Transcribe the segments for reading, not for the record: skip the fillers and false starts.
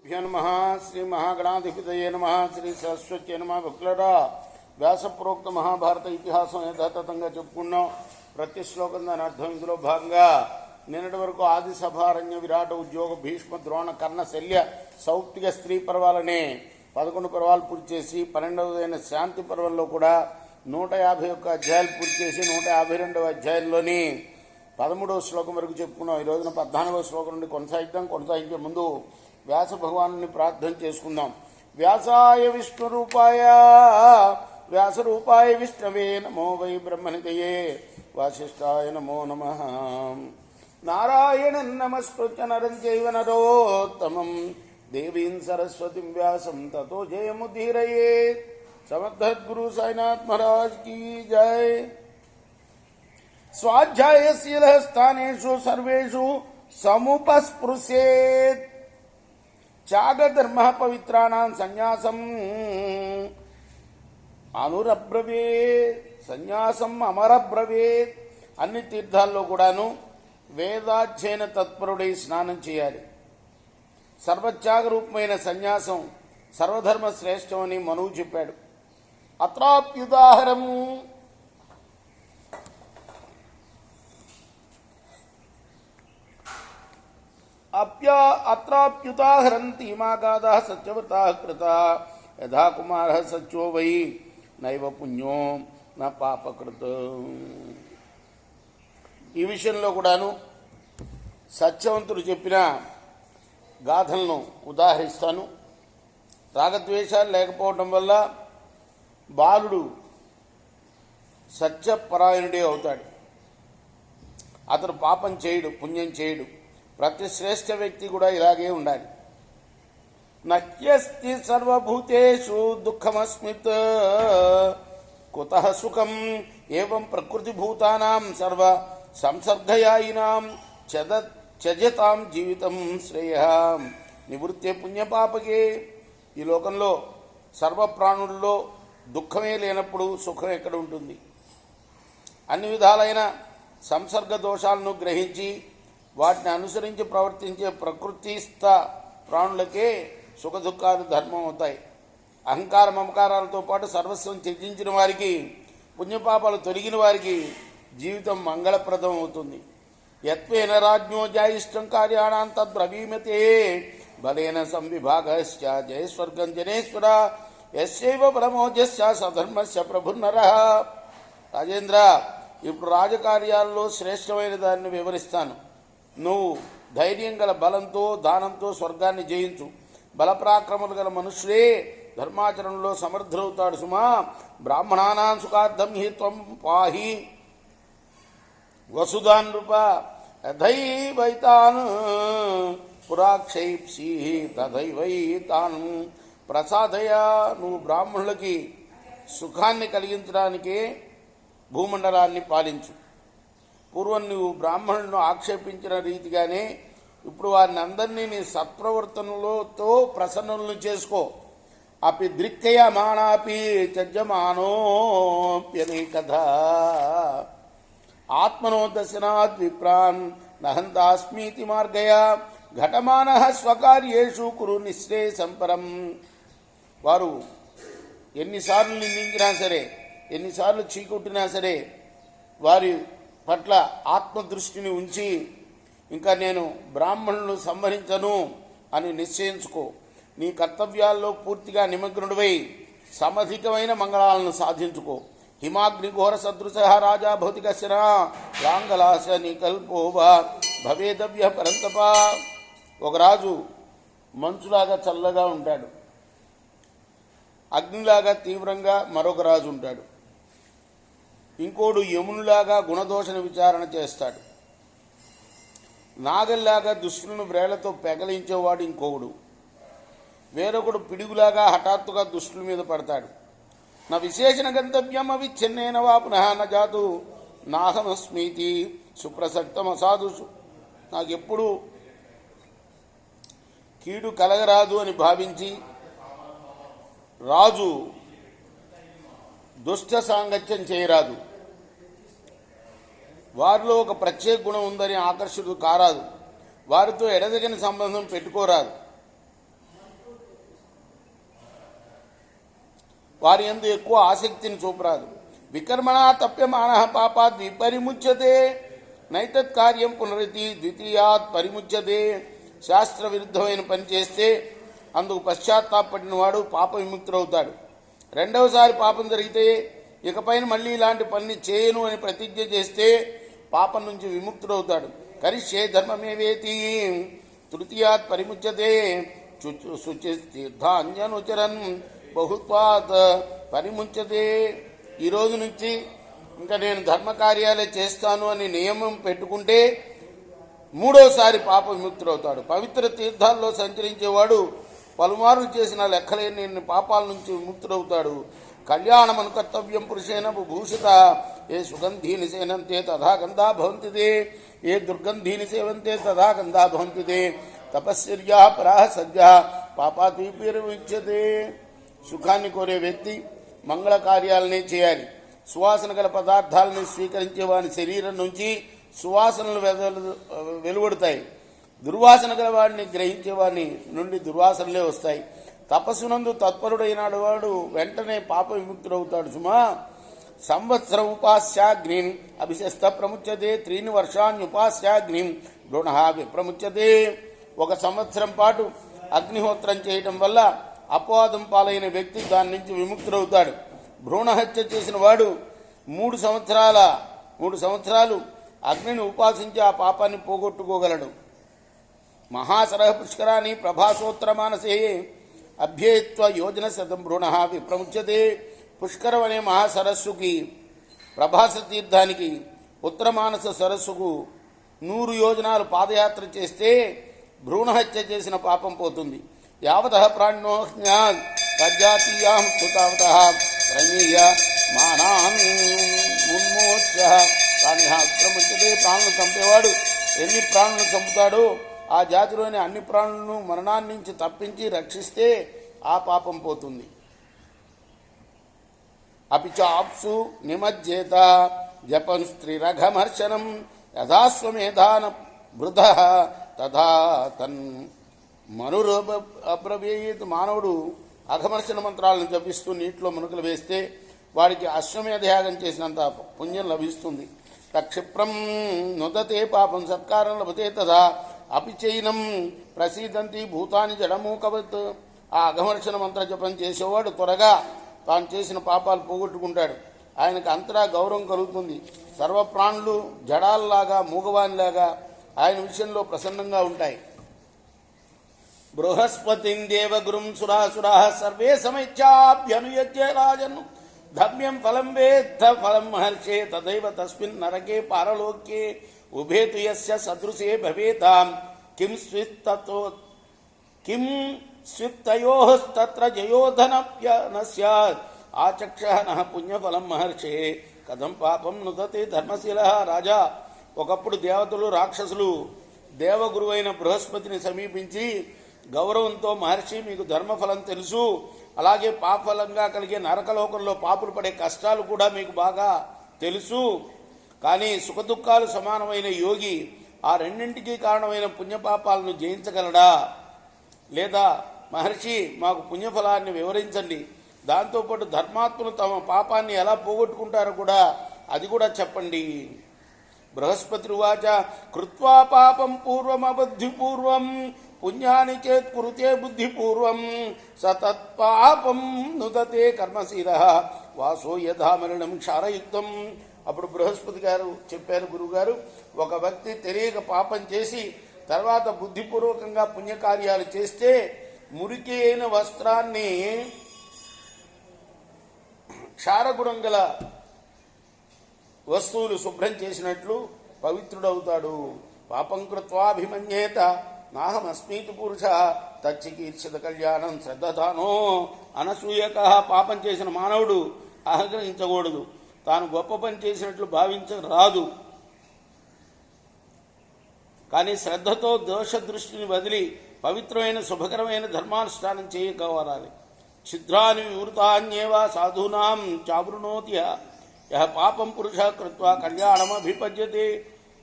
नमः श्री महागणाधिपतये नमः श्री सरस्वती नमः భక్తులరా వ్యాసప్రోక్త మహాభారత ఇతిహాసం యథాతథంగా చెప్పుకున్నాం. ప్రతి శ్లోకం దాని అర్థం ఇందులో భాగంగా నిన్నటి వరకు ఆది సభారణ్య విరాట ఉద్యోగ భీష్మ ద్రోణ కర్ణ శల్య సౌప్తిక స్త్రీ పర్వాలనే 11 పర్వాలు పూర్తి చేసి 12వదైన శాంతి పర్వంలో కూడా 151 అధ్యాయాలు పూర్తి చేసి 152వ అధ్యాయంలోని 13వ శ్లోకం వరకు చెప్పుకున్నాం. ఈ రోజున 14వ శ్లోకం నుండి కొనసాగించే ముందు వ్యాస భగవాను ప్రార్థన చేసుకుందాం. వ్యాసాయ విష్ణురూపాయ వ్యాసరూపాయ విష్ణవే నమో వై బ్రహ్మనితయే వాసిష్ఠాయ నమో నమః. నారాయణం నమస్కృత్య నరం చైవ నరోత్తమం దేవీం సరస్వతిం వ్యాసం తతో జయముదీరయేత్. సమర్థద్గురు సాయినాథ్ మహారాజ్ కీ జై. స్వాధ్యాయశీల స్థానేషు సర్వేషు సముపస్పృశేత్. త్యాగధర్మ పవిత్రాణం సన్యాసం అనురబ్రవేత్. సన్యాసం అమరబ్రవేత్. అన్ని తీర్థాల్లో కూడాను వేదాధ్యయన తత్పరుడై స్నానం చేయాలి. సర్వత్యాగ రూపమైన సన్యాసం సర్వధర్మ శ్రేష్టమని మనువు చెప్పాడు. అత్రాప్యుదాహరం అత్రాప్యుదాహరంతి మాగాదా సత్యవతా కృత యథా కుమార సత్యో వై నైవ పుణ్యో నా పాపకృత. ఈ విషయంలో కూడాను సత్యవంతుడు చెప్పిన గాథలను ఉదాహరిస్తాను. రాగద్వేషాలు లేకపోవడం వల్ల బాలుడు సత్యపరాయణుడే అవుతాడు. అతడు పాపం చేయడు, పుణ్యం చేయడు. ప్రతి శ్రేష్ఠ వ్యక్తి కూడా ఇలాగే ఉండాలి. నహ్యస్తి సర్వభూతేషు దుఃఖమస్మిత్ కుతః సుఖం ఏవం ప్రకృతిభూతానాం సర్వ సంసర్గయాయినాం త్యజతాం జీవితం శ్రేయః నివృత్తే పుణ్యపాపకే. ఈ లోకంలో సర్వప్రాణుల్లో దుఃఖమే లేనప్పుడు సుఖం ఎక్కడ ఉంటుంది? అన్ని విధాలైన సంసర్గ దోషాలను గ్రహించి వాటిని అనుసరించి ప్రవర్తించే ప్రకృతిస్థ ప్రాణులకే సుఖదుఖాలు ధర్మం అవుతాయి. అహంకార మమకారాలతో పాటు సర్వస్వం త్యజించిన వారికి, పుణ్యపాపాలు తొలగిన వారికి జీవితం మంగళప్రదం అవుతుంది. యత్వేన రాజ్ఞో జాయిష్టం కార్యాణం తద్బ్రవీమతే బలేన సంవిభాగశ్చ జయస్వర్గం జనేశ్వర యస్యైవ పరమోజస్య సధర్మస్య ప్రభుర్నరః. రాజేంద్ర, ఇప్పుడు రాజకార్యాల్లో శ్రేష్టమైన దాన్ని వివరిస్తాను. నువ్వు ధైర్యం గల బలంతో దానంతో స్వర్గాన్ని జయించు. బలపరాక్రములు గల మనుష్యులే ధర్మాచరణలో సమర్థులవుతాడు సుమా. బ్రాహ్మణానాం సుఖార్థం హి త్వం పాహి వసుధాన్ నృప యథైవైతాన్ పురాక్షైప్సి తథైవైతాన్ ప్రసాదయ. నువ్వు బ్రాహ్మణులకి సుఖాన్ని కలిగించడానికే భూమండలాన్ని పాలించు. పూర్వం నువ్వు బ్రాహ్మణులను ఆక్షేపించిన రీతిగానే ఇప్పుడు వారిని అందరినీ నీ సత్ప్రవర్తనలతో ప్రసన్నులను చేసుకో. అపి దృక్కయమానాపి త్యజ్యమానోప్యనేకథ ఆత్మనో దశనాత్ విప్రాన్ నహంతాస్మీతి మార్గయ ఘటమానః స్వకార్యేషు కురు నిశ్రేయసం పరం. వారు ఎన్నిసార్లు నిందించినా సరే, ఎన్నిసార్లు చీకొట్టినా సరే వారి పట్ల ఆత్మదృష్టిని ఉంచి ఇంకా నేను బ్రాహ్మణులను సంహరించను అని నిశ్చయించుకో. నీ కర్తవ్యాల్లో పూర్తిగా నిమగ్నుడివై సమధికమైన మంగళాలను సాధించుకో. హిమాగ్నిఘోర సదృశ రాజా భౌతికశన రాంగలాస నికల్పోవా భవేదవ్య పరంతప. ఒక రాజు మంచులాగా చల్లగా ఉంటాడు, అగ్నిలాగా తీవ్రంగా మరొక రాజు ఉంటాడు. ఇంకోడు యమునులాగా గుణదోషణ విచారణ చేస్తాడు. నాగల్లాగా దుష్టులను వ్రేళ్లతో పెకలించేవాడు ఇంకొకడు. వేరొకడు పిడుగులాగా హఠాత్తుగా దుష్టుల మీద పడతాడు. నా విశేషణ గంతవ్యం అవిచ్ఛిన్నేన వా పునః న జాతు నాహమస్మీతి సుప్రసక్తమసాధుషు. నాకెప్పుడు కీడు కలగరాదు అని భావించి రాజు దుష్ట సాంగత్యం చేయరాదు. వారిలో ఒక ప్రత్యేక గుణం ఉందని ఆకర్షితుడు కారాదు. వారితో ఎడదగని సంబంధం పెట్టుకోరాదు. వారి యందు ఎక్కువ ఆసక్తిని చూపరాదు. వికర్మణా తప్యమాన పాపాద్ విపరిముచ్యతే నైతత్ కార్యం పునరితి ద్వితీయాత్ పరిముచ్యతే. శాస్త్ర విరుద్ధమైన పని చేస్తే అందుకు పశ్చాత్తాపడిన వాడు పాప విముక్తుడవుతాడు. రెండవసారి పాపం జరిగితే ఇకపైన మళ్ళీ ఇలాంటి పని చేయను అని ప్రతిజ్ఞ చేస్తే పాపం నుంచి విముక్తుడవుతాడు. కరిష్యే ధర్మమేవేతి తృతీయాత్ పరిముచ్యతే శుచిర్ధాన్యనుచరన్ బహుత్వాత్ పరిముచ్యతే. ఈరోజు నుంచి ఇంకా నేను ధర్మకార్యాలే చేస్తాను అని నియమం పెట్టుకుంటే మూడోసారి పాప విముక్తుడవుతాడు. పవిత్ర తీర్థాల్లో సంచరించేవాడు పలుమార్లు చేసిన లెక్కలేని పాపాల నుంచి విముక్తుడవుతాడు. కళ్యాణమను కర్తవ్యం పురుషేణ భూషిత ఏ సుగంధీని సేనంతే తథా గంధా భవంతితే ఏ దుర్గంధీని సేవంతే తథా గంధా భవంతితే తపశ్చర్యా పరాహ సద్య పాపాత్ విముచ్యతే. సుఖాన్ని కోరే వ్యక్తి మంగళ కార్యాలనే చేయాలి. సువాసన గల పదార్థాలని స్వీకరించే వాని శరీరం నుంచి సువాసనలు వెలువడతాయి. దుర్వాసన గల వాడిని గ్రహించే వాడిని నుండి దుర్వాసనలే వస్తాయి. తపస్సునందు తత్పరుడైన వాడు వెంటనే పాప విముక్తుడవుతాడు. సుమా సంవత్సరం ఉపాస్యాగ్నిం అభిశస్త ప్రముచ్యతే 3 వర్షాన్యుపాస్యాగ్నిం భ్రూణ విప్రముచ్యతే. 1 సంవత్సరం పాటు అగ్నిహోత్రం చేయటం వల్ల అపవాదం పాలైన వ్యక్తి దాని నుంచి విముక్తుడవుతాడు. భ్రూణహత్య చేసిన వాడు 3 సంవత్సరాలు అగ్నిని ఉపాసించి ఆ పాపాన్ని పోగొట్టుకోగలడు. మహాసరః పుష్కరాన్ని ప్రభాసోత్తర మానసే అభ్యేత్వ యోజన శతం భ్రూణ విప్రముచ్యతే. పుష్కరం అనే మహాసరస్సుకి ప్రభాస తీర్థానికి ఉత్తరమానస సరస్సుకు 100 యోజనాలు పాదయాత్ర చేస్తే భ్రూణహత్య చేసిన పాపం పోతుంది. యావతః ప్రాణినో తజ్జాతీయాం సుతావతః ప్రమీయ మానాన్ ఉన్మోచ్య ప్రాణి విప్రముచ్యతే. ప్రాణులను చంపేవాడు ఎన్ని ప్రాణులను చంపుతాడో ఆ జాతిలోని అన్ని ప్రాణులను మరణాన్ని నుంచి తప్పించి రక్షిస్తే ఆ పాపం పోతుంది. అపిచాప్సు నిమజ్జేత జపం స్త్రీరఘమర్శనం యథాస్వమేధాన వృధ తథా తన్ మనురబ్రవీత్. మానవుడు అఘమర్శన మంత్రాలను జపిస్తూ నీటిలో మునుకలు వేస్తే వాడికి అశ్వమేధ యాగం చేసినంత పుణ్యం లభిస్తుంది. తక్షిప్రం నుదతే పాపం సత్కారం లభతే తథా అపిచైనం ప్రసీదంతి భూతాని జడమూకవత్. ఆ అఘమర్శన మంత్ర జపం చేసేవాడు త్వరగా తాను చేసిన పాపాలు పోగొట్టుకుంటాడు. ఆయనకు అంతటా గౌరవం కలుగుతుంది. సర్వప్రాణులు జడాల్లాగా మూగవానిలాగా ఆయన విషయంలో ప్రసన్నంగా ఉంటాయి. బృహస్పతిం దేవగురుం సురాసురా సర్వే సమైత్యాభ్యనుయజ్య రాజన్ ధమ్యం ఫలం వేత్త ఫలం మహర్షే తదైవ తస్మిన్ నరకే పారలోక్యే ఉభేతు యస్య సదృశే భవేతాం కిం స్విత్తయోస్తత్ర జయోధన స్యాత్ ఆచక్షః నః పుణ్యఫలం మహర్షే కథం పాపం నుదతే ధర్మశీల. రాజా, ఒకప్పుడు దేవతలు రాక్షసులు దేవగురువైన బృహస్పతిని సమీపించి గౌరవంతో మహర్షి మీకు ధర్మఫలం తెలుసు, అలాగే పాపఫలంగా కలిగే నరకలోకంలో పాపులు పడే కష్టాలు కూడా మీకు బాగా తెలుసు, కానీ సుఖదుఖాలు సమానమైన యోగి ఆ రెండింటికి కారణమైన పుణ్యపాపాలను జయించగలడా? లేదా మహర్షి మాకు పుణ్యఫలాన్ని వివరించండి, దాంతోపాటు ధర్మాత్ములు తమ పాపాన్ని ఎలా పోగొట్టుకుంటారో కూడా అది కూడా చెప్పండి. బృహస్పతి ఉవాచ కృత్వా పాపం పూర్వమబుద్ధిపూర్వం పుణ్యాని చేత్ కురుతే బుద్ధిపూర్వం సతత్పాపం నుదతే కర్మశీలః వాసో యథా మరణం క్షారయుక్తం. అప్పుడు బృహస్పతి గారు చెప్పారు, గురువుగారు, ఒక వ్యక్తి తెలియక పాపం చేసి తర్వాత బుద్ధిపూర్వకంగా పుణ్యకార్యాలు చేస్తే మురికి అయిన వస్త్రాన్ని క్షారగుణం గల వస్తువులు శుభ్రం చేసినట్లు పవిత్రుడవుతాడు. పాపం కృత్వాభిమన్యేత నాహమస్మీతి పురుష తచ్చికీర్షిత కళ్యాణం శ్రద్ధతానో అనసూయక. పాపం చేసిన మానవుడు అహంకరించకూడదు, తాను గొప్ప పని చేసినట్లు భావించరాదు. కానీ శ్రద్ధతో దోష దృష్టిని వదిలి పవిత్రమైన శుభకరమైన ధర్మానుష్ఠానం చేయకోవాలి. ఛిద్రాని వివృతాన్యేవ సాధూనాం చావృణోతి యః పాపం పురుష కృత్వా కళ్యాణమభిపద్యతే.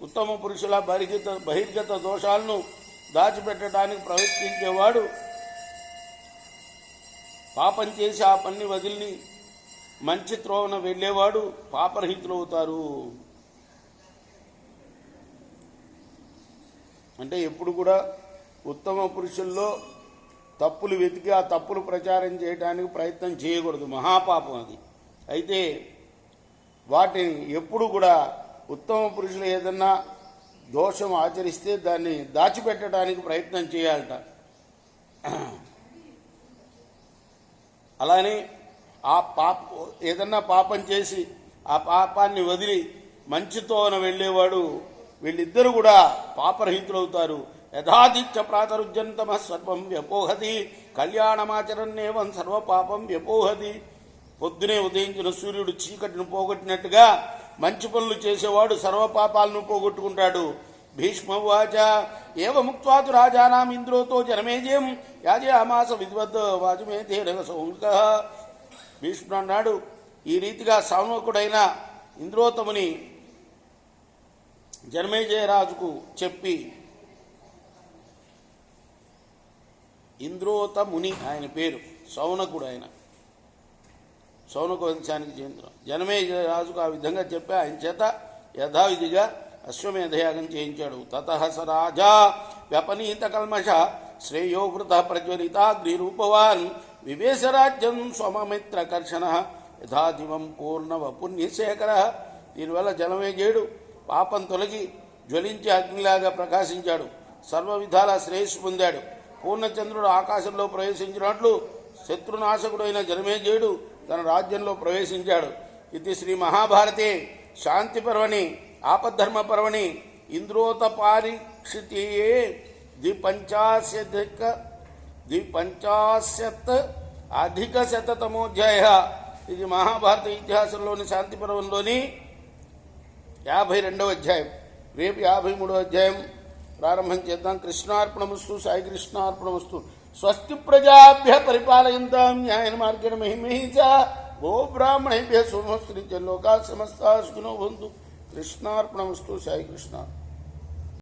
ఉత్తమ పురుషుల బహిర్గత దోషాలను దాచిపెట్టడానికి ప్రయత్నించేవాడు పాపం చేసి ఆ పని వదిలిని మంచి త్రోవన వెళ్ళేవాడు పాపరహితులు అవుతారు. అంటే ఎప్పుడు కూడా ఉత్తమ పురుషుల్లో తప్పులు వెతికి ఆ తప్పులు ప్రచారం చేయడానికి ప్రయత్నం చేయకూడదు, మహాపాపం అది. అయితే వాటిని ఎప్పుడు కూడా ఉత్తమ పురుషులు ఏదన్నా దోషం ఆచరిస్తే దాన్ని దాచిపెట్టడానికి ప్రయత్నం చేయాలట. అలానే ఆ ఏదన్నా పాపం చేసి ఆ పాపాన్ని వదిలి మంచితోన వెళ్ళేవాడు వీళ్ళిద్దరూ కూడా పాపరహితులవుతారు. యథాదిత్య ప్రాతరుజ్యంతమ సర్వం వ్యపోహతి కళ్యాణమాచరణేవం సర్వపాపం వ్యపోహతి. పొద్దునే ఉదయించిన సూర్యుడు చీకటిని పోగొట్టినట్టుగా మంచి పనులు చేసేవాడు సర్వపాపాలను పోగొట్టుకుంటాడు. భీష్మవాచ ఏవ ముక్త్వాతు రాజానాం ఇంద్రోతో జనమేజయం యాజయామాస విద్వద్ వాజమేధేన సౌంక. భీష్ముడు అన్నాడు, ఈ రీతిగా సౌనకుడైన ఇంద్రోతముని జనమేజయరాజుకు చెప్పి, ఇంద్రోతముని ఆయన పేరు, సౌనకుడు, ఆయన సౌనక వంశానికి చెందిన జనమేజయరాజుకు ఆ విధంగా చెప్పి ఆయన చేత యథావిధిగా అశ్వమేధయాగం చేయించాడు. తతః స రాజా వ్యపనీత కల్మష శ్రేయోవృత ప్రజ్వలితాగ్నిరూపవాన్ వివేశరాజ్యం స్వమమిత్రకర్షణ యథాదివం పూర్ణవ పుణ్యశేఖర. దీనివల్ల జనమేజయుడు పాపం తొలగి జ్వలించి అగ్నిలాగా ప్రకాశించాడు, సర్వ విధాల శ్రేయస్సు పొందాడు. పూర్ణచంద్రుడు ఆకాశంలో ప్రవేశించినట్లు శత్రునాశకుడైన జనమేజయుడు తన రాజ్యంలో ప్రవేశించాడు. ఇది శ్రీ మహాభారతే శాంతి పర్వణి ఆపద్ధర్మ పర్వణి ఇంద్రోత పారీక్షితీయే ద్విపంచాశత్ అధిక శతమోధ్యాయ. ఇది మహాభారత ఇతిహాసంలోని శాంతి పర్వంలోని 52వ అధ్యాయం. రేపు 53వ అధ్యాయం ప్రారంభం చేద్దాం. కృష్ణార్పణమస్తు. సాయి కృష్ణార్పణమస్తు. స్వస్తి ప్రజాభ్య పరిపాలయంతాం న్యాయన మార్గేణ మహిమహి చ గో బ్రాహ్మణేభ్యः శుభమస్తు. లోకా సమస్తా సుఖినో భవంతు. కృష్ణార్పణమస్తు. సాయి కృష్ణ.